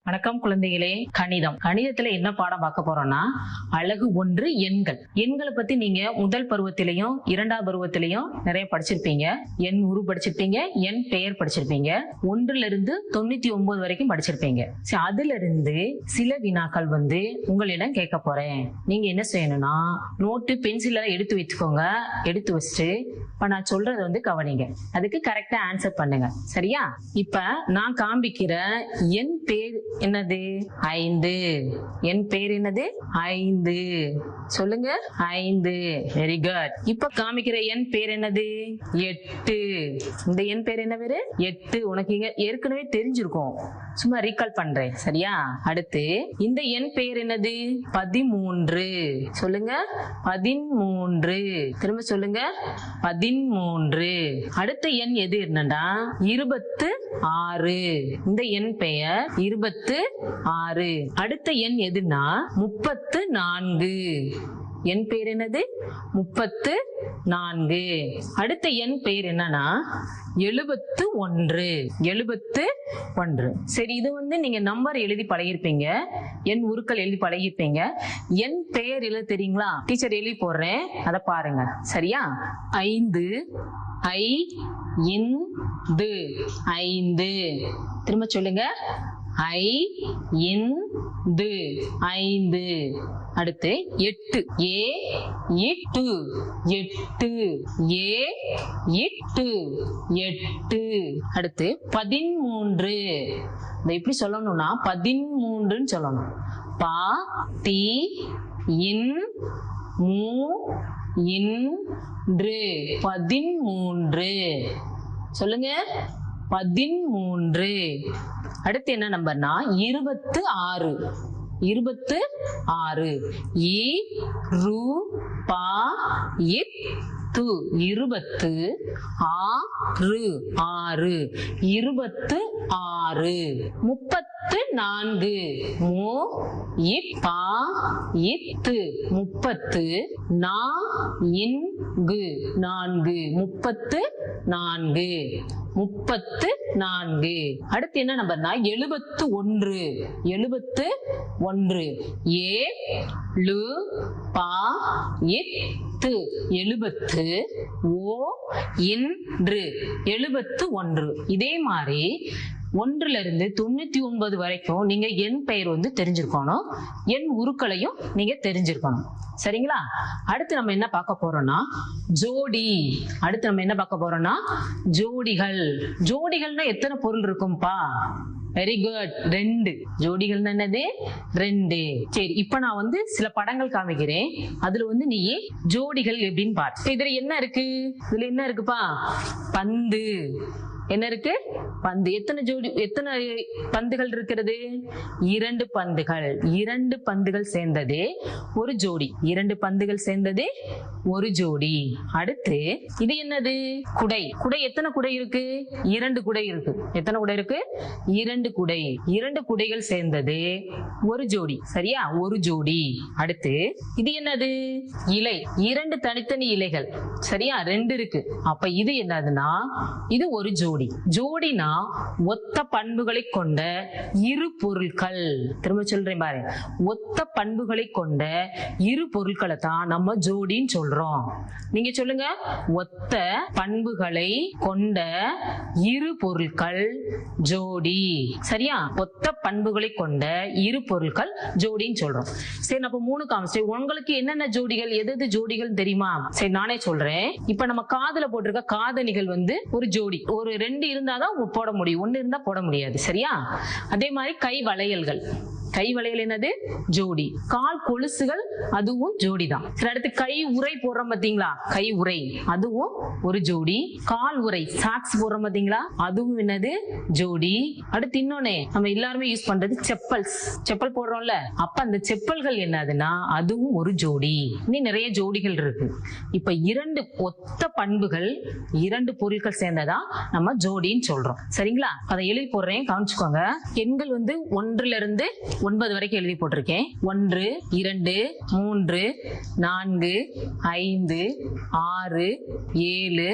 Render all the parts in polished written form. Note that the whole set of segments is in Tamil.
வணக்கம் குழந்தைகளே. கணிதத்துல என்ன பாடம் பார்க்க போறோம்னா அழகு 1 எண்கள். எண்களை பத்தி நீங்க முதல் பருவத்திலையும் இரண்டாவது பருவத்திலையும் நிறைய படிச்சிருப்பீங்க. எண் உரு படிச்சிருப்பீங்க, எண் பெயர் படிச்சிருப்பீங்க, 1ல இருந்து 99 வரைக்கும் படிச்சிருப்பீங்க. அதுல இருந்து சில வினாக்கள் உங்களிடம் கேட்க போறேன். நீங்க என்ன செய்யணும்னா நோட்டு பென்சில எடுத்து வச்சுக்கோங்க. எடுத்து வச்சுட்டு இப்ப நான் சொல்றத கவனிங்க. அதுக்கு கரெக்டா ஆன்சர் பண்ணுங்க. சரியா? இப்ப நான் காண்பிக்கிற என் பேர் என்னது? 5. என் பேர் என்னது? 5. சொல்லுங்க. 5. Very good. இப்ப காமிக்கிற என் பேர் என்னது? 8. இந்த என் பேர் என்ன பேரு? 8. உனக்கு இங்க ஏற்கனவே தெரிஞ்சிருக்கும், சும்மா ரீகால் பண்றேன். சரியா? அடுத்து இந்த என் பெயர் என்னது? 13. சொல்லுங்க. 13. திரும்ப சொல்லுங்க. 13. அடுத்த எண் எது என்னடா? 26. இந்த என் பெயர் 26. அடுத்த எண் எதுனா 34. என் பெயர் என்னது? 34. அடுத்த என் பெயர் என்னன்னா 71. 71. சரி, இது நீங்க நம்பர் எழுதி பழகிருப்பீங்க, என் உருக்கள் எழுதி பழகிருப்பீங்க. என் பெயர் எழுத தெரியுங்களா? டீச்சர் எழுதி போடுறேன், அத பாருங்க. சரியா? 5 5. திரும்ப சொல்லுங்க. 5. அடுத்து 8. 8. 8. அடுத்து 13. எப்படி சொல்லணும்னா 13 சொல்லணும். பா தி இன் மூ இன்று 13. சொல்லுங்க. 13. அடுத்து என்ன நம்பர்னா 26. 26. இ ரு பா இத் து 26. 26. 34. மு இத் பா இத்து 30. நா இன்கு 4. 34. 34. அடுத்து என்ன நம்பர்னா 71. 71. ஏ லு பா இத்து 70. ஓ இன்று 71. இதே மாதிரி 1ல இருந்து 99 வரைக்கும் நீங்க என் பெயர் தெரிஞ்சிருக்கணும், என் உருக்களையும் நீங்க தெரிஞ்சிருக்கணும். சரிங்களா? அடுத்து நம்ம என்ன பார்க்க போறோம்னா ஜோடி. அடுத்து நம்ம என்ன பார்க்க போறோம்னா ஜோடிகள். ஜோடிகள்னா எத்தனை பொருள் இருக்கும்பா? Very good. 2. ஜோடிகள் என்னது? 2. சரி, இப்ப நான் சில படங்கள் காமிக்கிறேன். அதுல நீ ஜோடிகள் எப்படின்னு பாரு. இதுல என்ன இருக்கு? இதுல என்ன இருக்குப்பா? பந்து. என்ன இருக்கு? பந்து. எத்தனை பந்துகள் இருக்கிறது? 2 பந்துகள். 2 பந்துகள் சேர்ந்தது ஒரு ஜோடி. 2 பந்துகள் சேர்ந்தது ஒரு ஜோடி. அடுத்து இது என்னது? குடை. குடை. எத்தனை குடை இருக்கு? 2 குடை இருக்கு. எத்தனை குடை இருக்கு? 2 குடை. 2 குடைகள் சேர்ந்தது ஒரு ஜோடி. சரியா? ஒரு ஜோடி. அடுத்து இது என்னது? இலை. 2 தனித்தனி இலைகள். சரியா? 2 இருக்கு. அப்ப இது என்னதுன்னா இது ஒரு ஜோடி. ஜோடினா ஒத்த பண்புகளை கொண்ட இரு பொருட்கள். திரும்ப சொல்றேன் பாரு. ஒத்த பண்புகளை கொண்ட இரு பொருட்களை தான் நம்ம ஜோடின்னு சொல்றோம். நீங்க சொல்லுங்க. ஒத்த பண்புகளை கொண்ட இரு பொருட்கள் ஜோடி. சரியா? ஒத்த பண்புகளை கொண்ட இரு பொருட்கள் ஜோடின்னு சொல்றோம். சரி, நம்ம 3 காமிச்சு உங்களுக்கு என்னென்ன ஜோடிகள், எது ஜோடிகள் தெரியுமா? சரி, நானே சொல்றேன். இப்ப நம்ம காதுல போட்டிருக்க காதணிகள் ஒரு ஜோடி. ஒரு 2 இருந்தாதான் போட முடியும், 1 இருந்தா போட முடியாது. சரியா? அதே மாதிரி கை வளையல்கள். கை வளையல் என்னது? ஜோடி. கால் கொலுசுகள் அதுவும் ஜோடி தான். சரி, அடுத்து கை உறை போடுறோம் பாத்தீங்களா? கை உறை அதுவும் ஒரு ஜோடி. கால் உறை சாக்ஸ் போடுறோம் பாத்தீங்களா? அதுவும் என்னது? ஜோடி. அடுத்து இன்னொன்னு நம்ம எல்லாருமே யூஸ் பண்றது செப்பல்ஸ். செப்பல் போடுறோம்ல, அப்ப அந்த செப்பல்கள் என்னதுன்னா அதுவும் ஒரு ஜோடி. இன்னும் நிறைய ஜோடிகள் இருக்கு. இப்ப 2 ஒத்த பண்புகள் 2 பொருட்கள் சேர்ந்ததா நம்ம ஜோடின்னு சொல்றோம். சரிங்களா? அதை எழுதி போடுறேன், கவனிச்சுக்கோங்க. எண்கள் 1ல இருந்து 9 வரைக்கும் எழுதி போட்டிருக்கேன். 1 2 3 4 5 6 7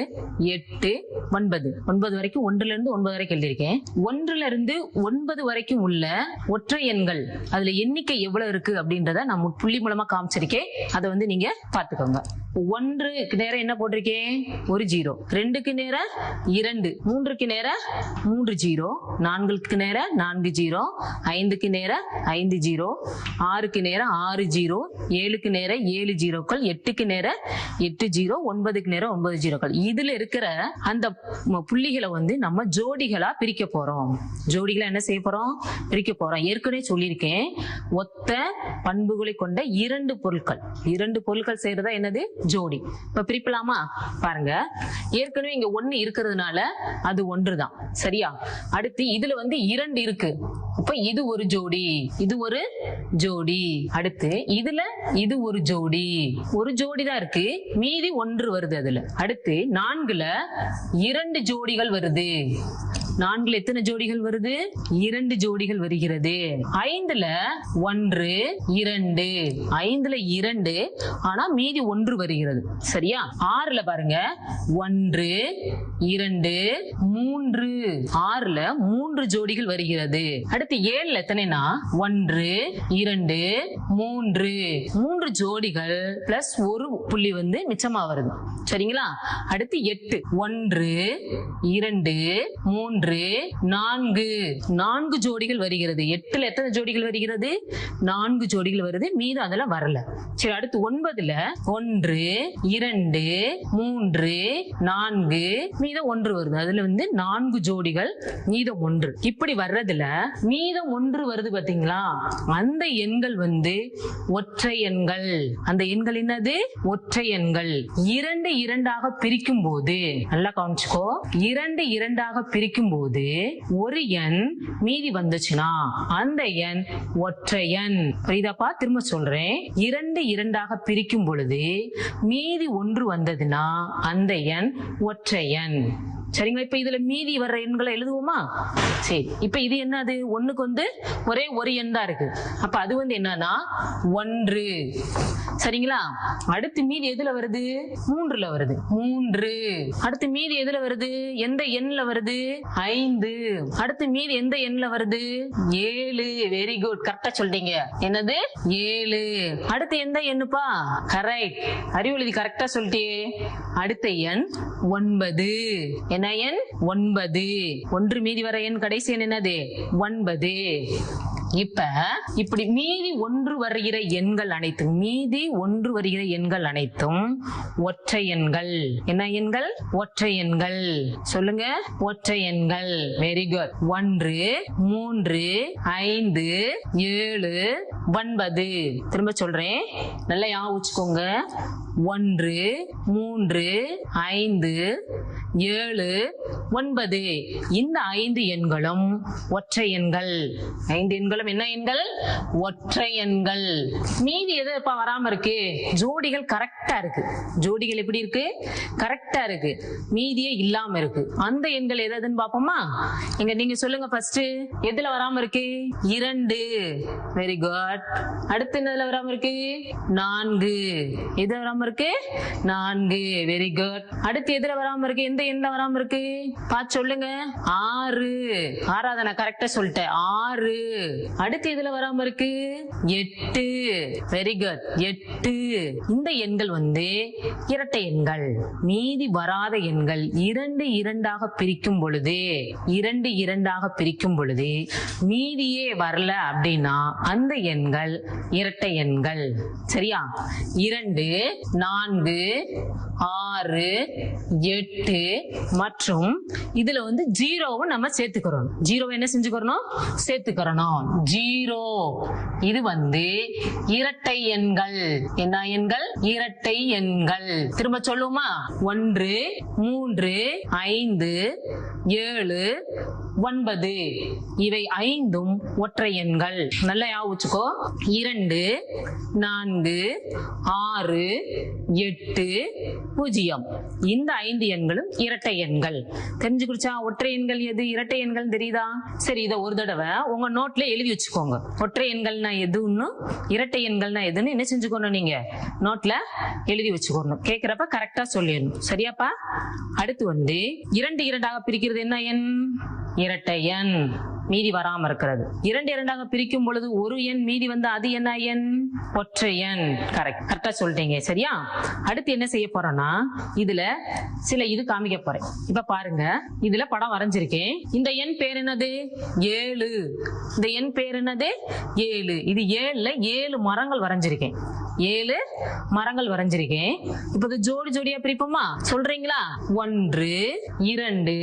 8 9. 9 வரைக்கும் 1ல இருந்து 9 வரைக்கும் எழுதியிருக்கேன். 1ல இருந்து 9 வரைக்கும் உள்ள ஒற்றை எண்கள் அதுல எண்ணிக்கை எவ்வளவு இருக்கு அப்படின்றத நான் புள்ளி மூலமா காமிச்சிருக்கேன். அதை வந்து நீங்க பாத்துக்கோங்க. 1க்கு நேரம் என்ன போட்டிருக்கேன்? ஒரு 0. 2க்கு நேரம் 2, 3க்கு நேரம் 3 0, 4க்கு நேரம் 4 0, 5க்கு நேரம் 5 0, 6க்கு நேரம் 6 0, 7க்கு நேரம் 7 0க்கள், 8க்கு நேரம் 8 0, 9க்கு நேரம் 9 0க்கள். இதுல இருக்கிற அந்த புள்ளிகளை வந்து நம்ம ஜோடிகளா பிரிக்க போறோம். ஜோடிகளை என்ன செய்ய போறோம்? பிரிக்க போறோம். ஏற்கனவே சொல்லியிருக்கேன், ஒத்த பண்புகளை கொண்ட 2 பொருட்கள் செய்யறதா என்னது? ஜோடி. இப்ப பிரிப்பலாமா? பாருங்க, ஏற்கனவே இங்க 1 இருக்கிறதுனால அது 1 தான். சரியா? அடுத்து இதுல வந்து 2 இருக்கு. இப்ப இது ஒரு ஜோடி, இது ஒரு ஜோடி. அடுத்து இதுல இது ஒரு ஜோடி தான் இருக்கு, மீதி 1 வருது அதுல. அடுத்து 4ல 2 ஜோடிகள் வருது. 4ல எத்தனை ஜோடிகள் வருது? 2 ஜோடிகள் வருகிறது. 5ல 1 2, 5ல 2, ஆனா மீதி 1 வருகிறது. சரியா? 6ல பாருங்க, 1 2 3, 6ல 3 ஜோடிகள் வருகிறது. அடுத்து 7ல எத்தனைனா 1 2 3 ஜோடிகள் பிளஸ் ஒரு புள்ளி வந்து மிச்சமா வருது. சரிங்களா? அடுத்து 8 1 2 3 4 ஜோடிகள் வருகிறது. 8ல எத்தனை ஜோடிகள் வருகிறது? 4 ஜோடிகள் வருது, மீதம் அதுல வரல. சரி, அடுத்து 9ல 1 2 3 4, மீதம் 1 வருது. அதுல வந்து 4 ஜோடிகள், மீதம் 1. இப்படி வர்றதுல மீதம் 1 வருது பாத்தீங்களா? அந்த எண்கள் வந்து ஒற்றை எண்கள். அந்த எண்கள் என்னது? ஒற்றை எண்கள். 2 2ஆக பிரிக்கும் போது, நல்லா கவனிச்சுக்கோ, 2 2ஆக பிரிக்கும் போது ஒரு எண் மீதி வந்துச்சுன்னா அந்த எண் ஒற்றை எண். புரியுதாப்பா? திரும்ப சொல்றேன், 2 2ஆக பிரிக்கும் பொழுது மீதி 1 வந்ததுன்னா அந்த எண் ஒற்றை எண். சரிங்களா? இப்ப இதுல மீதி வர்ற எண்களை எழுதுவோமா? சரி, இப்ப இது என்னது? 1க்கு வந்து ஒரே ஒரு எண் தான் இருக்கு. அப்ப அது வந்து என்னன்னா 1. சரிங்களா? அடுத்து மீதி எதுல வருது? 3ல வருது. 3. அடுத்து மீதி எதுல வருது? எந்த எண்ல வருது? 5. அடுத்து மீதி எந்த எண்ல வருது? 7. வெரி குட், கரெக்டா சொல்றீங்க. என்னது? 7. அடுத்து எந்த எண்ணுப்பா? கரெக்ட், அறிவொழுதி கரெக்டா சொல்லிட்டே. அடுத்த எண் 9. என்ன எண்? 9. 1 மீதி வர எண் கடைசி எண் என்னது? 9. இப்ப இப்படி மீதி 1 வருகிற எண்கள் அனைத்தும், மீதி 1 வருகிற எண்கள் அனைத்தும் ஒற்றை எண்கள். என்ன எண்கள்? ஒற்றை எண்கள். சொல்லுங்க, ஒற்றை எண்கள். Very good. 1 3 5 7 9. திரும்ப சொல்றேன், நல்லா ஞாபகம் வச்சுக்கோங்க. 1 3 5 7 9. இந்த 5 எண்களும் ஒற்றை எண்கள். 5 எண்களும் என்ன எண்கள்? ஒற்றை எண்கள். மீதி எது இப்ப வராம இருக்கு? ஜோடிகள் கரெக்டா இருக்கு. ஜோடிகள் எப்படி இருக்கு? கரெக்டா இருக்கு. மீதியே இல்லாம இருக்கு. அந்த எண்கள் எதுன்னு பாப்போமா? இங்க நீங்க சொல்லுங்க. ஃபர்ஸ்ட் எதுல வராம இருக்கு? 2. Very good. அடுத்து என்னதுல வராம இருக்கு? 4. எது வராம இருக்கு? 4. Very good. அடுத்து எதுல வராம இருக்கு? எந்த எண்ல வராம இருக்கு? பார்த்து சொல்லுங்க. 6. 6ஆவது நான் கரெக்டா சொல்லிட்டேன். 6. அடுத்து இதுல வராம இருக்கு? 8. Very good. 8. இந்த எண்கள் வந்து இரட்டை எண்கள். மீதி வராத எண்கள் 2 2ஆக பிரிக்கும் பொழுது, 2 2ஆக பிரிக்கும் பொழுது மீதியே வரல அப்படின்னா அந்த எண்கள் இரட்டை எண்கள். சரியா? 2 4 6 8 மற்றும் இதுல வந்து 0வை நம்ம சேர்த்துக்கிறோம். 0வை என்ன செஞ்சுக்கிறோம்? சேர்த்துக்கிறோம். 0 இது வந்து இரட்டை எண்கள். என்ன எண்கள்? இரட்டை எண்கள். திரும்ப சொல்லுமா? 1 3 5 7 9. இவை 5ம் ஒற்றை எண்கள். நல்லா ஞாபகம் வச்சுக்கோ. 2, 4, 6, 8, 0. இந்த 5 எண்களும் இரட்டை எண்கள். தெரிஞ்சுக்கிடுச்சா? ஒற்றை எண்கள் எது, இரட்டை எண்கள் தெரியுதா? சரி, இதை ஒரு தடவை உங்க நோட்ல எழுதி வச்சுக்கோங்க. ஒற்றை எண்கள்னா எதுன்னு, இரட்டை எண்கள்னா எதுன்னு என்ன செஞ்சுக்கணும், நீங்க நோட்ல எழுதி வச்சுக்கணும். கேட்கிறப்ப கரெக்டா சொல்லிடணும். சரியாப்பா? அடுத்து 2 2ஆக பிரிக்கிறது என்ன எண்? இரட்டை எண். மீதி வராம இருக்கிறது. 2 2ஆக பிரிக்கும் பொழுது ஒரு எண் மீதி வந்து அது என்ன எண்? ஒற்றை எண். கரெக்டா சொல்லிட்டீங்க. சரியா? அடுத்து என்ன செய்ய போறோம்னா, இதுல சில இது காமிக்க போறேன். இப்ப பாருங்க, இதுல படம் வரைஞ்சிருக்கேன். இந்த எண் பேர் என்னது? 7. இந்த எண் பேர் என்னது? 7. இது 7ல 7 மரங்கள் வரைஞ்சிருக்கேன். 7 மரங்கள் வரைஞ்சிருக்கேன். இப்ப இது ஜோடி ஜோடியா பிரிப்போமா? சொல்றீங்களா? 1 2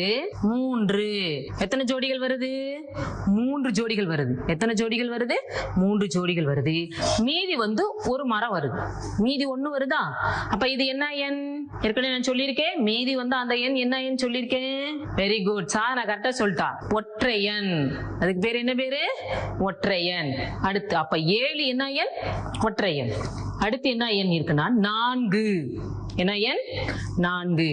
3. எத்தனை ஜோடிகள் வருது? 3 ஜோடிகள் வருது. எத்தனை ஜோடிகள் வருது? 3 ஜோடிகள் வருது. மீதி வந்து ஒரு மரம் வருது. மீதி 1 வருதா? அப்ப இது என்ன எண்? ஏற்கனவே நான் சொல்லியிருக்கேன். மீதி வந்து அந்த எண் என்ன எண் சொல்லியிருக்கேன்? வெரி குட் சார், நான் கரெக்டா சொல்லிட்டா. ஒற்றை எண். அதுக்கு பேர் என்ன பேரு? ஒற்றை எண். அடுத்து அப்ப 7 என்ன எண்? ஒற்றை எண். அடுத்து என்ன எண் இருக்குன்னா 4. என்ன எண்? 4.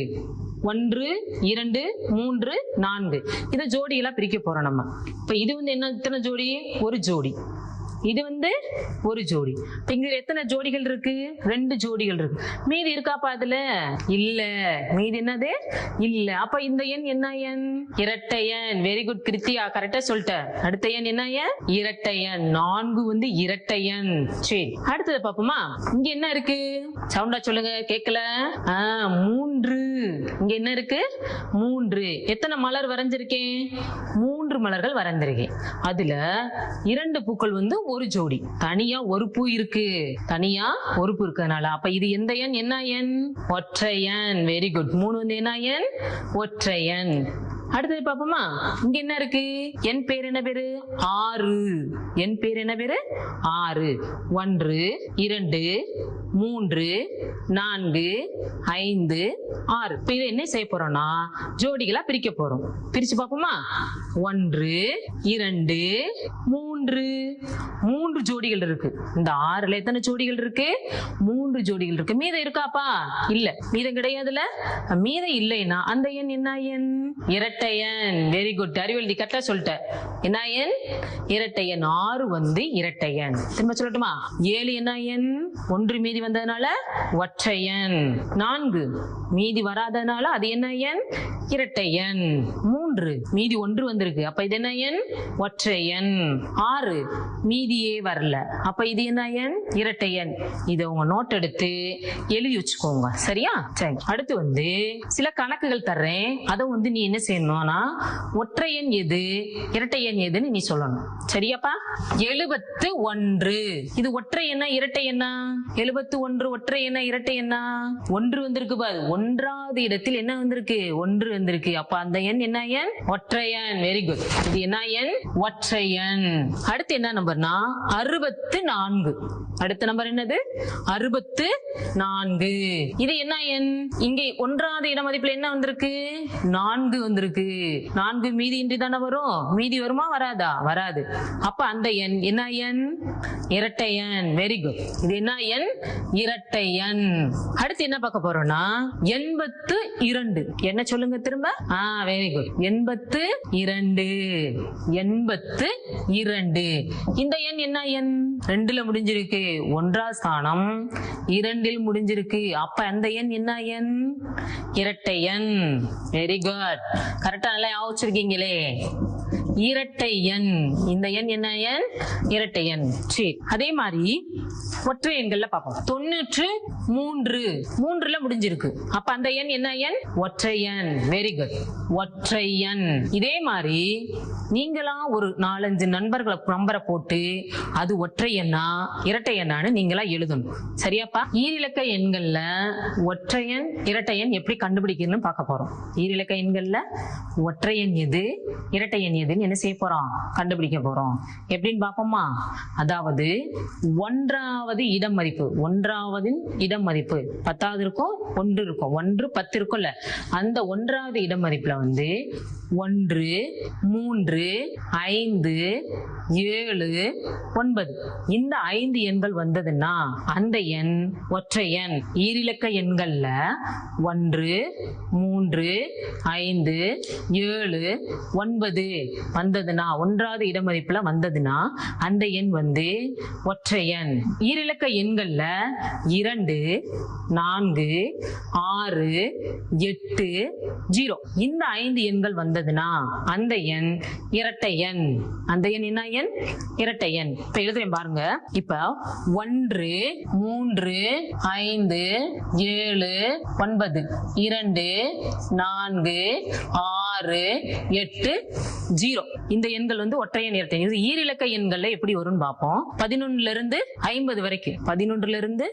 1 2 3 4. இதை ஜோடிகளா பிரிக்க போறோம் நம்ம. இப்ப இது வந்து என்ன, எத்தனை ஜோடி? ஒரு ஜோடி. இது வந்து ஒரு ஜோடி. இங்க எத்தனை ஜோடிகள் இருக்கு? 2 ஜோடிகள் இருக்கு. மீதி இருக்காப்பா அதுல? இல்ல. மீதி என்னது? இல்ல. அப்ப இந்த எண் என்ன எண்? இரட்டை எண். வெரி குட் கிருத்தியா, கரெக்டா சொல்லிட்ட. அடுத்த எண் என்ன எண்? இரட்டை எண். 4 வந்து இரட்டை எண். சரி, அடுத்தது பாப்போமா? இங்க என்ன இருக்கு? சவுண்டா சொல்லுங்க, கேட்கல. 3. இங்க என்ன இருக்கு? 3. எத்தனை மலர் வரைஞ்சிருக்கேன்? 3 மலர்கள் வரைஞ்சிருக்கேன். அதுல 2 பூக்கள் வந்து ஒரு ஜோடி. தனியா ஒரு பூ இருக்கு. தனியா ஒரு பூ இருக்கிறதுனால அப்ப இது எந்த எண்? என்ன எண்? ஒற்றை எண். Very good. 3 வந்து என்ன எண்? ஒற்றை எண். அடுத்தது பாப்போமா? இங்க என்ன இருக்கு? என் பேர் என்ன பேரு? 6. என் பேர் என்ன பேரு? 6. 1 2 3 4 5 6. இப்ப இதை என்ன செய்ய போறோம்னா ஜோடிகளா பிரிக்க போறோம். பிரிச்சு பாப்போமா? 1 2 3. 3 ஜோடிகள் இருக்கு. இந்த 6ல எத்தனை ஜோடிகள் இருக்கு? 3 ஜோடிகள் இருக்கு. மீதம் இருக்காப்பா? இல்ல. மீதம் கிடையாதுல. மீதம் இல்லைன்னா அந்த எண் என்ன எண்? இரட்டை எண். Very good. அறிவெழுதி கரெக்டா சொல்லிட்ட. என்ன எண்? இரட்டை எண். 6 வந்து இரட்டை எண். திரும்ப சொல்லட்டுமா? 7 என்ன எண்? 1 மீதி வந்ததுனால ஒற்றை எண். 4 மீதி வராதனால அது என்ன எண்? இரட்டை எண். 3 மீதி 1 வந்திருக்கு. அப்ப இது என்ன எண்? ஒற்றை எண். 6 மீதியே வரல. அப்ப இது என்ன எண்? இரட்டை எண். இதை உங்க நோட் எடுத்து எழுதி வச்சுக்கோங்க. சரியா? சரி. அடுத்து வந்து சில கணக்குகள் தர்றேன். அதை வந்து நீ என்ன செய்யணும்னா ஒற்றை எண் எது, இரட்டை எண் எதுன்னு நீ சொல்லணும். சரியாப்பா? 71. இது ஒற்றை எண்ணா இரட்டை எண்ணா? 71 ஒற்றை எண்ணா இரட்டை எண்ணா? 1 வந்திருக்கு பாரு. 1வது இடத்தில் என்ன வந்திருக்கு? 1 வந்திருக்கு. அப்ப அந்த எண் என்ன எண்? ஒற்றை எண். Very good. இது என்ன எண்? ஒற்றை எண். அடுத்து என்ன நம்பர்னா 64. அடுத்த நம்பர் என்னது? 64. இது என்ன எண்? இங்கே 1வது இட மதிப்புல என்ன வந்திருக்கு? 4 வந்திருக்கு. 4 மீதி இன்றி தானே வரும். மீதி வருமா? வராதா? வராது. அப்ப அந்த எண் என்ன எண்? இரட்டை எண். Very good. இது என்ன எண்? இரட்டை எண். அடுத்து என்ன பார்க்க போறோம்னா 82. என்ன சொல்லுங்க திரும்ப? Very good. 82. 82. இந்த எண் என்ன எண்? 2ல முடிஞ்சிருக்கு. 1ஆம் ஸ்தானம் 2ல் முடிஞ்சிருக்கு. அப்ப அந்த எண் என்ன எண்? இரட்டை எண். Very good. கரெக்டா நல்லா யோசிச்சிருக்கீங்களே. இரட்டை எண். இந்த எண் என்ன எண்? இரட்டை எண். சரி, அதே மாதிரி ஒற்றை எண்கள்ல பார்ப்போம். 93. 3ல முடிஞ்சிருக்கு. அப்ப அந்த எண் என்ன எண்? ஒற்றை எண். Very good. ஒற்றை எண். இதே மாதிரி நீங்களா ஒரு 4-5 நம்பரை போட்டு அது ஒற்றை எண்ணா இரட்டை எண்ணான்னு நீங்களா எழுதணும். சரியாப்பா? ஈரிலக்க எண்கள்ல ஒற்றை எண் இரட்டை எண் எப்படி கண்டுபிடிக்கணும்னு பார்க்க போறோம். ஈரிலக்க எண்கள்ல ஒற்றை எண் எது, இரட்டை எண் எதுன்னு என்ன செய்ய போறோம், கண்டுபிடிக்க போறோம். எப்படின்னு பாப்போமா? அதாவது ஒன்றாவது இடம் மதிப்பு, ஒன்றாவது இடம் மதிப்பு 10வது இருக்கும், 1 இருக்கும், 1 10 இருக்கும்ல, அந்த ஒன்றாவது இடம் மதிப்புல வந்து 1 3 5 7 9 இந்த 5 எண்கள் வந்ததுன்னா அந்த எண் ஒற்றை எண். ஈரிலக்க எண்கள்ல 1 3 5 7 9 வந்ததுன்னா, ஒன்றாவது இடமதிப்புல வந்ததுன்னா அந்த எண் வந்து ஒற்றை எண். ஈரிலக்க எண்கள்ல 2 4 6 8 0 இந்த 5 எண்கள் வந்ததுன்னா அந்த எண் இரட்டை எண். அந்த எண் என்ன எண்? இரட்டை எண். இப்ப எழுதுறேன் பாருங்க. இப்ப 1 3 5 7 9 2 4 6 8 0 இந்த எண்கள் வந்து ஒற்றை எண், இரட்டை எண். இது ஈரிலக்க எண்கள்ல எப்படி வரும்னு பார்ப்போம். 11ல இருந்து 50 வரைக்கும், 11ல இருந்து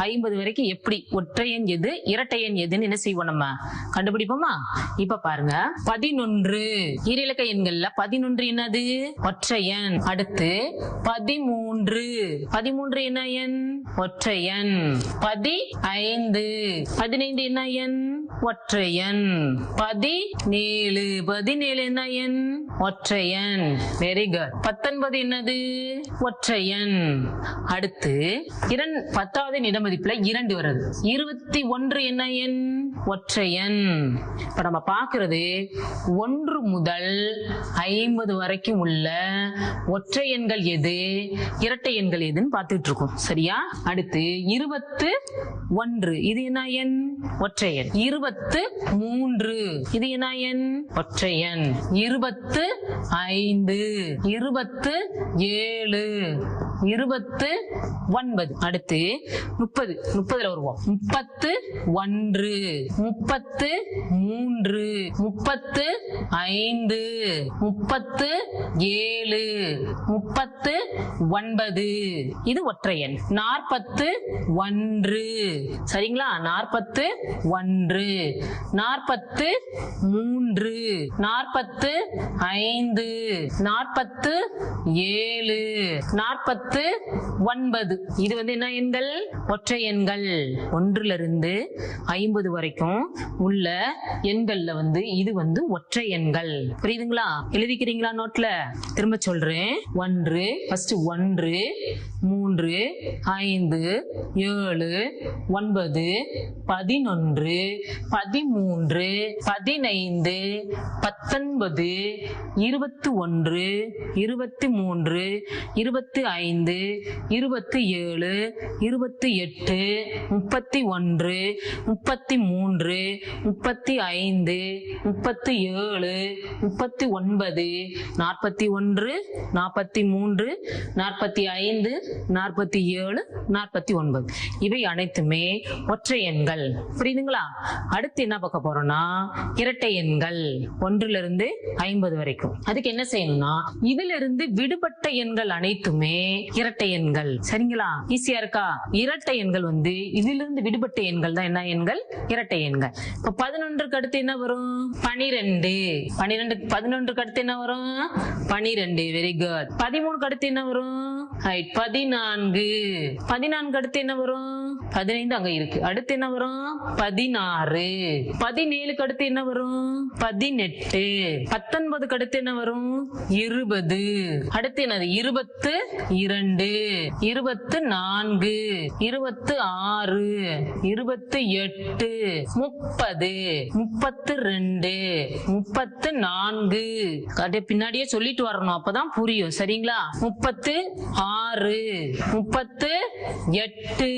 50 வரைக்கும் எப்படி ஒற்றை எண் எது, இரட்டை எண் எதுன்னு என்ன செய்வோம், நம்ம கண்டுபிடிப்போமா? இப்ப பாருங்க, 11 ஈரிலக்க எண்கள்ல 11 என்னது? ஒற்றை எண். அடுத்து 13 13 என்ன எண்? ஒற்றை எண். 15 15 என்ன எண்? ஒற்றை எண். 17 17 என்ன எண்? ஒற்றை எண். Very good. 19 என்னது? ஒற்றை எண். அடுத்து 10வது இடமதிப்புல 2 வருது. 21 என்ன எண்? ஒற்றை எண். இப்ப நம்ம பார்க்கிறது 1 முதல் 50 வரைக்கும் உள்ள ஒற்றை எண்கள் எது, இரட்டை எண்கள் எதுன்னு பார்த்துட்டு இருக்கோம். சரியா? அடுத்து 21 இது என்ன எண்? ஒற்றை எண். 23 இது என்ன எண்? ஒற்றை எண். 25 27 29 அடுத்து 30 30ல வருவோம். 31 33 35 37 39 இது ஒற்றை எண். 41 சரிங்களா? 41 43 45 47 49 இது வந்து என்ன எண்கள்? ஒற்றை எண்கள். 1ல இருந்து 50 வரைக்கும் உள்ள எண்கள்ல வந்து இது வந்து ஒற்றை எண்கள். புரியுதுங்களா? எழுதிக்கிறீங்களா நோட்ல? திரும்ப சொல்றேன். 1 ஃபர்ஸ்ட் 1 3 5 7 9 11 13 15 19 21 23 25 27 28 31 33 35 37 39 41 43 45 47 49 இவை அனைத்துமே ஒற்றை எண்கள். புரியுதுங்களா? அடுத்து என்ன பார்க்க போறோம்னா இரட்டை எண்கள். 1ல இருந்து 50 வரைக்கும். அதுக்கு என்ன செய்யணும்னா இதுல இருந்து விடுபட்ட எண்கள் அனைத்துமே இரட்டை எண்கள். சரிங்களா? ஈஸியா இருக்கா? இரட்டை எண்கள் வந்து இதிலிருந்து விடுபட்ட எண்கள் தான் என்ன எண்கள்? இரட்டை எண்கள். இப்ப 11க்கு அடுத்து என்ன வரும்? 12 11க்கு அடுத்து என்ன வரும்? 12. Very good. 13க்கு அடுத்து என்ன வரும்? 14 14க்கு அடுத்து என்ன வரும்? 15 அங்க இருக்கு. அடுத்து என்ன வரும்? 16 17க்கு அடுத்து என்ன வரும்? 18 19க்கு அடுத்து என்ன வரும்? 20 அடுத்து என்னது? 22 24 26 28 30 32 34 பின்னாடியே சொல்லிட்டு வரணும், அப்பதான் புரியும். சரிங்களா? 36 38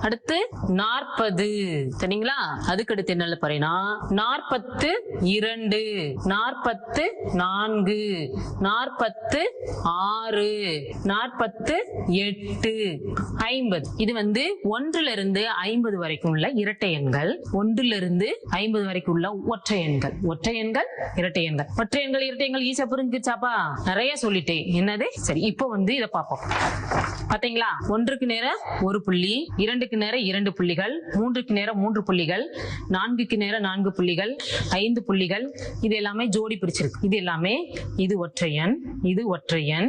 அடுத்து 40 சரிங்களா? அதுக்கு அடுத்து என்ன பாருன்னா 42 44 46 48 50 இது வந்து 1ல இருந்து 50 வரைக்கும் உள்ள இரட்டை எண்கள். 1ல இருந்து 50 வரைக்கும் உள்ள ஒற்றை எண்கள். ஒற்றை எண்கள், இரட்டை எண்கள். ஒற்றை எண்கள், இரட்டை எண்கள் ஈஸியா புரிஞ்சுச்சாப்பா? நிறைய சொல்லிட்டேன். என்னது? சரி, இப்போ வந்து இதை பார்ப்போம். பாத்தீங்களா? 1க்கு நேர 1 புள்ளி, 2க்கு நேரம் 2 புள்ளிகள், 3க்கு நேரம் 3 புள்ளிகள், 4க்கு நேரம் 4 புள்ளிகள், 5 புள்ளிகள். இது எல்லாமே ஜோடி பிரிச்சிருக்கு. இது எல்லாமே இது ஒற்றையன், இது ஒற்றையன்,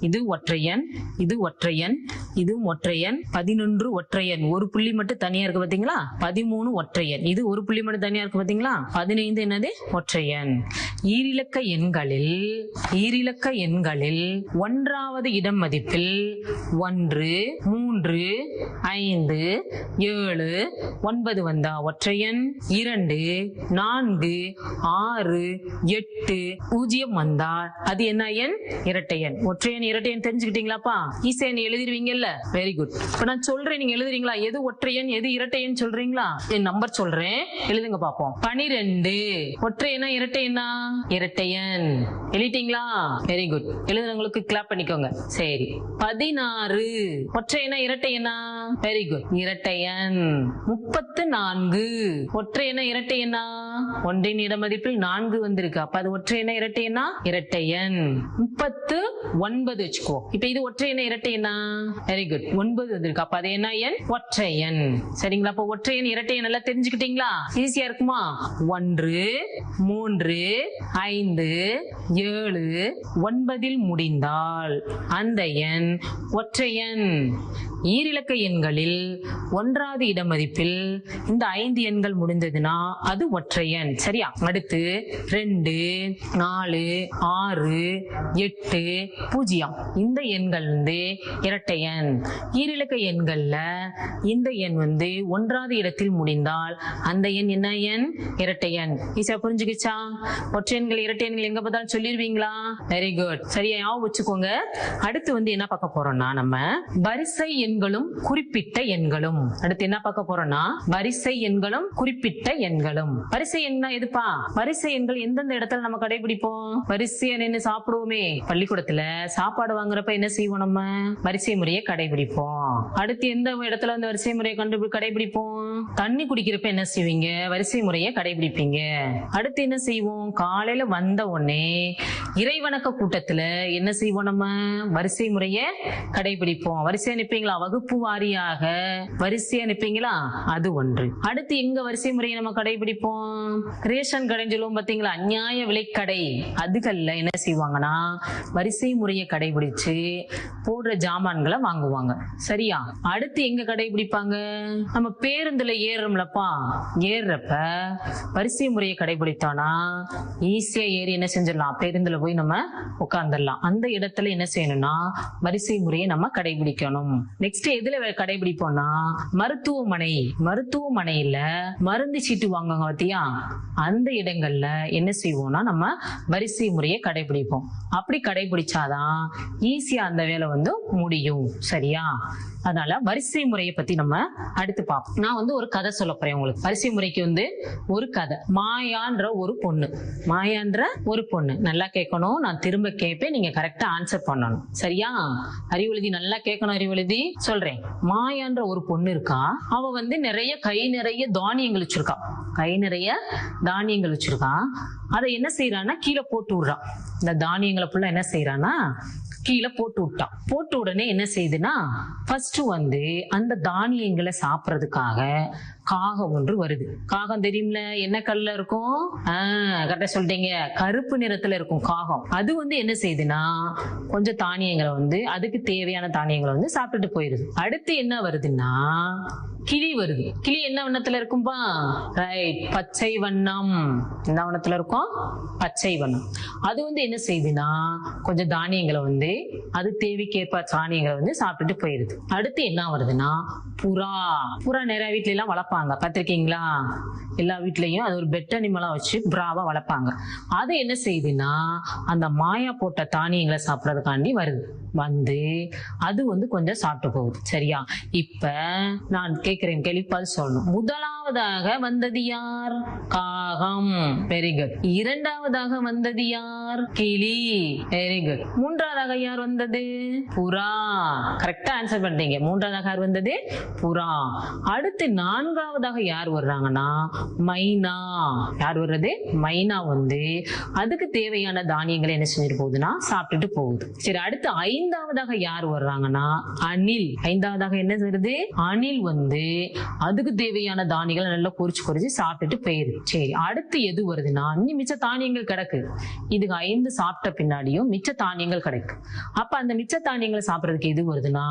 இது ஒற்றையன், இது ஒற்றையன், இதுவும் ஒற்றையன். 11 ஒற்றையன். ஒரு புள்ளி மட்டும் தனியா இருக்கு பாத்தீங்களா? 13 ஒற்றையன். இது ஒரு புள்ளி மட்டும் தனியா இருக்கு பாத்தீங்களா? 15 என்னது? ஒற்றையன். ஈரிலக்க எண்களில் ஒன்றாவது இடம் மதிப்பில் 1, 3, 5, 7, 9 வந்தா ஒற்றையன். 2, 4, 6, 8, 0 வந்தால் அது என்ன எண்? இரட்டை எண். ஒற்றையன் இரட்டையன் தெரிஞ்சுக்கிட்டீங்களாப்பா? ஈஸியா எழுதிருவீங்கல்ல? Very good. இப்ப நான் சொல்றேன், நீங்க எழுதுறீங்களா? எது ஒற்றையன் எது இரட்டையன் சொல்றீங்களா? என் நம்பர் சொல்றேன், எழுதுங்க பாப்போம். 12 ஒற்றையனா இரட்டையனா? இரட்டையன். எழுதிட்டீங்களா? Very good. எழுதுறவங்களுக்கு கிளாப் பண்ணிக்கோங்க. சரி. 16 ஒற்றையனா இரட்டையனா? Very good, இரட்டையன். 34 ஒற்றையனா இரட்டையனா? ஒன்றின் இடமதிப்பில் 4 வந்திருக்கு. அப்ப அது ஒற்றையனா இரட்டையனா? இரட்டையன். 39 வச்சுக்கோ. இப்ப இது ஒற்றையனா இரட்டையனா? வெரி குட், 9 வந்திருக்கு. அப்ப அது என்ன எண்? ஒற்றையன். சரிங்களா? அப்ப ஒற்றையன் இரட்டையன் எல்லாம் தெரிஞ்சுக்கிட்டீங்களா? ஈஸியா இருக்குமா? 1, 3, 5, 7, 9 முடிந்தால் அந்த எண் ஒற்றையன். ஈரிலக்க எண்களில் ஒன்றாவது இடமதிப்பில் இந்த 5 எண்கள் முடிந்ததுன்னா அது ஒற்றையன். சரியா? அடுத்து 2, 4, 6, 8, 0 இந்த எண்கள் இரட்டை எண். ஈரிலக்க எண்கள்ல இந்த எண் ஒன்றாவது இடத்தில் முடிந்தால் அந்த எண் என்ன எண்? இரட்டை எண். ஈஸியா புரிஞ்சுக்கிச்சா? ஒற்றை எண்கள் இரட்டை எண்கள் எங்க பார்த்தாலும் சொல்லிருவீங்களா? Very good. சரியா ஞாபகம் வச்சுக்கோங்க. அடுத்து என்ன பார்க்க போறோம்னா நம்ம வரிசை எண்களும் குறிப்பிட்ட எண்களும். அடுத்து என்ன பார்க்க போறோம்னா வரிசை எண்களும் குறிப்பிட்ட எண்களும். வரிசை எண்ணா எதுப்பா? வரிசை எண்கள் எந்தெந்த இடத்துல நம்ம கடைபிடிப்போம்? வரிசை எண் சாப்பிடுவோமே பள்ளிக்கூடத்துல சாப்பாடு வாங்குறப்ப என்ன செய்வோம்? நம்ம வரிசை முறையை கடைபிடிப்போம். அடுத்து எந்த இடத்துல அந்த வரிசை முறையை கடைபிடிப்போம்? தண்ணி குடிக்கிறப்ப என்ன செய்வீங்க? வரிசை முறையை கடைபிடிப்பீங்க. அடுத்து என்ன செய்வோம்? காலையில வந்த உடனே இறைவணக்க கூட்டத்துல என்ன செய்வோம்? நம்ம வரிசை முறையை கடைபிடிப்போம். வரிசை நிப்பீங்களா? வகுப்பு வாரியாக வரிசை நிப்பீங்களா? அது ஒன்று. அடுத்து எங்க வரிசை முறையை நம்ம கடைபிடிப்போம்? ரேஷன் கடை சொல்லுவோம் பாத்தீங்களா? நியாய விலைக்கடை அதுகள்ல என்ன செய்வாங்கன்னா வரிசை முறையை கடைபிடிச்சு போடுற ஜாமான்களை வாங்குவாங்க. சரியா? அடுத்து எங்க கடைபிடிப்பாங்க? நம்ம பேருந்துல ஏறுறோம்லப்பா, ஏறுறப்ப வரிசை முறையை கடைபிடித்தோம்னா ஈஸியா ஏறி என்ன செஞ்சிடலாம்? பேருந்துல போய் நம்ம உட்கார்ந்துடலாம். அந்த இடத்துல என்ன செய்யணும்னா வரிசை முறையை நம்ம கடைபிடிக்கணும். நெக்ஸ்ட் எதுல கடைபிடிப்போம்னா மருத்துவமனையில மருந்து சீட்டு வாங்குவாங்க பாத்தியா? அந்த இடங்கள்ல என்ன செய்வோம்னா நம்ம வரிசை முறையை கடைபிடிப்போம். அப்படி கடைபிடிச்சாதான் ஈஸியா அந்த வேலை முடியும். சரியா? அதனால வரிசை முறையை பத்தி நம்ம அடுத்து பார்ப்போம். நான் ஒரு கதை சொல்ல போறேன் உங்களுக்கு. வரிசை முறைக்கு ஒரு கதை. மாயான்ற ஒரு பொண்ணு. நல்லா கேட்கணும், நான் திரும்ப கேட்பேன், நீங்க கரெக்டா ஆன்சர் பண்ணணும். சரியா? அறிவெழுதி நல்லா கேட்கணும். அறிவெழுதி சொல்றேன். மாயான்ற ஒரு பொண்ணு இருக்கா. அவ நிறைய கை நிறைய தானியங்கள் வச்சிருக்கா. அதை என்ன செய்யறான்னா கீழே போட்டு விடுறா. இந்த தானியங்களை ஃபுல்லா என்ன செய்யறான்னா கீழே போட்டு உடனே என்ன செய்யுதுன்னா ஃபர்ஸ்ட் அந்த தானியங்களை சாப்பிடறதுக்காக காகம் ஒன்று வருது. காகம் தெரியும்ல, என்ன கல்ல இருக்கும்? கரெக்டா சொல்லிட்டீங்க, கருப்பு நிறத்துல இருக்கும் காகம். அது என்ன செய்யுதுன்னா கொஞ்சம் தானியங்களை அதுக்கு தேவையான தானியங்களை சாப்பிட்டுட்டு போயிருது. அடுத்து என்ன வருதுன்னா கிளி வருது. கிளி என்ன வண்ணத்துல இருக்கும்பா? ரைட், பச்சை வண்ணம். என்ன வண்ணத்துல இருக்கும்? பச்சை வண்ணம். அது என்ன செய்யுதுன்னா கொஞ்சம் தானியங்களை அது தேவைக்கேற்ப தானியங்களை சாப்பிட்டுட்டு போயிருது. அடுத்து என்ன வருதுன்னா புறா நிறைய வீட்ல எல்லாம் வளர்ப்பாங்க, பார்த்திருக்கீங்களா? எல்லா வீட்லயும் அது ஒரு பெட் அனிமலா வச்சு புறாவா வளர்ப்பாங்க. அது என்ன செய்யுதுன்னா அந்த மாயா போட்ட தானியங்களை சாப்பிடறதுக்காண்டி வருது. அது கொஞ்சம் சாப்பிட்டு போகுது. சரியா? இப்ப நான் கேட்கிறேன், கேள்விப்பாது சொல்லணும். முதலாவதாக வந்தது யார்? காகம். Very good. இரண்டாவதாக வந்தது யார்? கிளி. Very good. மூன்றாவதாக யார் வந்தது? புறா. கரெக்டா ஆன்சர் பண்ணிட்டீங்க. மூன்றாவதாக யார் வந்தது? புறா. அடுத்து நான்காவதாக யார் வர்றாங்கன்னா மைனா. யார் வர்றது? மைனா அதுக்கு தேவையான தானியங்களை என்ன செஞ்சுட்டு போகுதுன்னா சாப்பிட்டுட்டு போகுது. சரி, அடுத்து ஐந்தாவதாக யார் வர்றாங்கன்னா அணில். ஐந்தாவதாக என்ன வருது? அணில் வந்து அதுக்கு தேவையான தானியங்களை நல்லா பொரிச்சு சாப்பிட்டுட்டு போயிரு. சரி, அடுத்து எது வருதுன்னா இன்னும் மிச்ச தானியங்கள் கிடக்கு. இதுக்கு 5 சாப்பிட்ட பின்னாடியும் மிச்ச தானியங்கள் கிடைக்கும். அப்ப அந்த மிச்ச தானியங்களை சாப்பிடறதுக்கு எது வருதுன்னா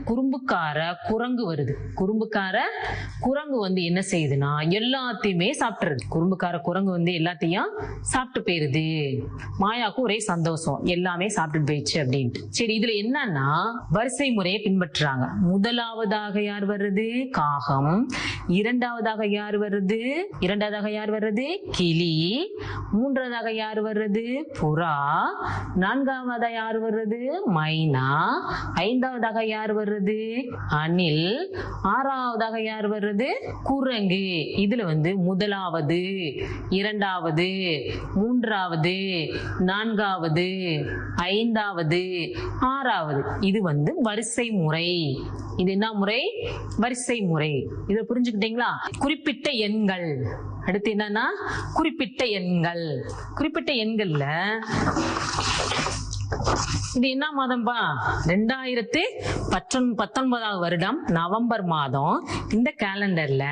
குறும்புக்கார குரங்கு வருது. குறும்புக்கார குரங்கு வந்து என்ன செய்யுதுன்னா எல்லாத்தையுமே சாப்பிட்டுருது. குறும்புக்கார குரங்கு வந்து எல்லாத்தையும் சாப்பிட்டு போயிருது. மாயாவுக்கு ஒரே சந்தோஷம், எல்லாமே சாப்பிட்டு போயிடுச்சு அப்படின்ட்டு. சரி, இதுல என்னன்னா வரிசை முறையை பின்பற்றுறாங்க. முதலாவதாக யார் வருது? காகம். இரண்டாவதாக யார் வருது? கிளி. மூன்றாவதாக யார் வருது? புறா. நான்காவதாக யார் வருது? மைனா. ஐந்தாவதாக யார் வருது? அணில். ஆறாவதாக யார் வருது? குரங்கு. இதுல வந்து முதலாவது, இரண்டாவது, மூன்றாவது, நான்காவது, ஐந்தாவது, ஆறாவது, இது வந்து வரிசை முறை. இது என்ன முறை? வரிசை முறை. இதை புரிஞ்சுக்கிட்டீங்களா? குறிப்பிட்ட எண்கள். அடுத்து என்னன்னா குறிப்பிட்ட எண்கள். குறிப்பிட்ட எண்கள்ல இது என்ன மாதம்பா? 2019 வருடம் நவம்பர் மாதம். இந்த கேலண்டர்ல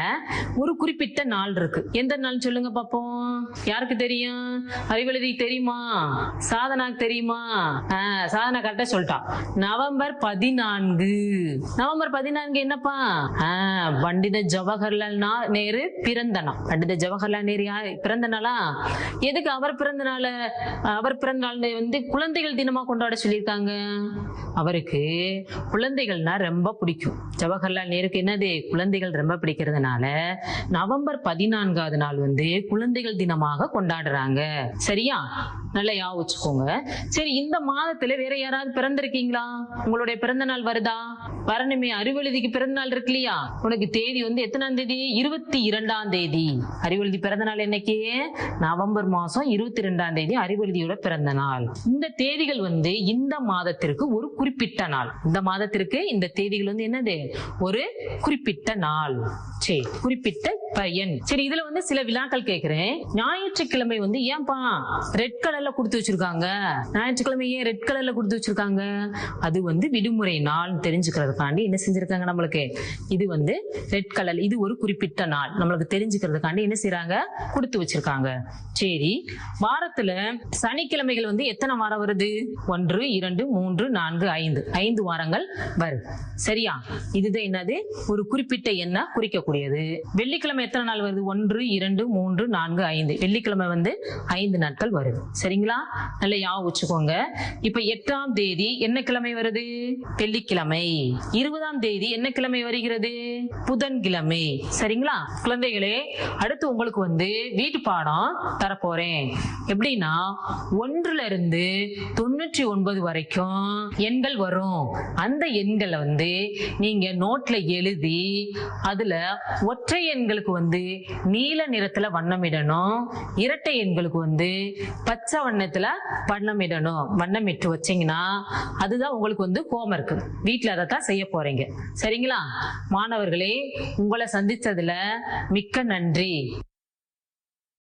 ஒரு குறிப்பிட்ட நாள் இருக்கு. எந்த நாள் சொல்லுங்க பாப்போம். யாருக்கு தெரியும்? அறிவெழுதி தெரியுமா? சாதனாக்கு தெரியுமா? சாதனா கரெக்டா சொல்லிட்டா. நவம்பர் 14. நவம்பர் 14 என்னப்பா? பண்டித ஜவஹர்லால் நேரு பிறந்த நாள். பண்டித ஜவஹர்லால் நேரு பிறந்த நாளா? எதுக்கு அவர் பிறந்த நாள் வந்து குழந்தைகள் தினமா கொண்டாட சொல்லியிருக்காங்க? அவருக்கு குழந்தைகள்னா ரொம்ப பிடிக்கும். ஜவஹர்லால் நேருக்கு என்னது? குழந்தைகள் ரொம்ப பிடிக்கிறதுனால நவம்பர் 14வது நாள் வந்து குழந்தைகள் தினமாக கொண்டாடுறாங்க. சரியா? நல்லா ஞாபகம் வச்சுக்கோங்க. சரி, இந்த மாதத்துல வேற யாராவது பிறந்திருக்கீங்களா? உங்களுடைய பிறந்த நாள் வருதா? வரணுமே. அறிவெழுதிக்கு பிறந்த நாள் இருக்கு இல்லையா? உனக்கு தேதி வந்து எத்தனாம் தேதி? 22ஆம் தேதி. அறிவெழுதி பிறந்த நாள் என்னைக்கு? நவம்பர் மாசம் 22ஆம் தேதி அறிவெழுதியோட பிறந்த நாள். இந்த தேதிகள் வந்து இந்த மாதத்திற்கு ஒரு குறிப்பிட்ட நாள். இந்த மாதத்திற்கு இந்த தேதிகள் வந்து என்னது? ஒரு குறிப்பிட்ட நாள். சரி, குறிப்பிட்ட பயன். சரி, இதுல வந்து சில விழாக்கள் கேக்குறேன். ஞாயிற்றுக்கிழமை வந்து ஏன்பா ரெட் கலர்ல கொடுத்து வச்சிருக்காங்க? ஞாயிற்றுக்கிழமை ஏன் ரெட் கலர்ல கொடுத்து வச்சிருக்காங்க? அது வந்து விடுமுறை நாள் தெரிஞ்சுக்கிறதுக்காண்டி என்ன செஞ்சிருக்காங்க நம்மளுக்கு? இது வந்து ரெட் கலர். இது ஒரு குறிப்பிட்ட நாள் நம்மளுக்கு தெரிஞ்சுக்கிறதுக்காண்டி என்ன செய்யறாங்க? கொடுத்து வச்சிருக்காங்க. சரி, வாரத்துல சனிக்கிழமைகள் வந்து எத்தனை வாரம் வருது? 1, 2, 3, 4, 5. 5 வாரங்கள் வருது. சரியா? இதுதான் என்னது? ஒரு குறிப்பிட்ட எண்ணை குறிக்கக்கூடியது. வெள்ளிக்கிழமை எத்தனை நாள் வருது? 1, 2, 3, 4, 5. வெள்ளிக்கிழமை வந்து 5 நாட்கள் வருது. சரிங்களா? நல்ல ஞாபகம் வச்சுக்கோங்க. இப்ப 8ஆம் தேதி என்ன கிழமை வருது? வெள்ளிக்கிழமை. 20ஆம் தேதி என்ன கிழமை வருகிறது? புதன்கிழமை. சரிங்களா குழந்தைகளே? அடுத்து உங்களுக்கு வந்து வீட்டு பாடம் தரப்போறேன். எப்படின்னா 1ல இருந்து 99 வரைக்கும் எண்கள் வரும். அந்த எண்களை வந்து நீங்க நோட்ல எழுதி அதுல ஒற்றை எண்களுக்கு வந்து நீல நிறத்துல வண்ணமிடணும். இரட்டை எண்களுக்கு வந்து பச்சை வண்ணத்துல வண்ணமிடணும். வண்ணமிட்டு வச்சீங்கன்னா அதுதான் உங்களுக்கு வந்து ஹோம்வொர்க். வீட்டுல அதைத்தான் செய்ய போறீங்க. சரிங்களா மாணவர்களே? உங்களை சந்திச்சதுல மிக்க நன்றி.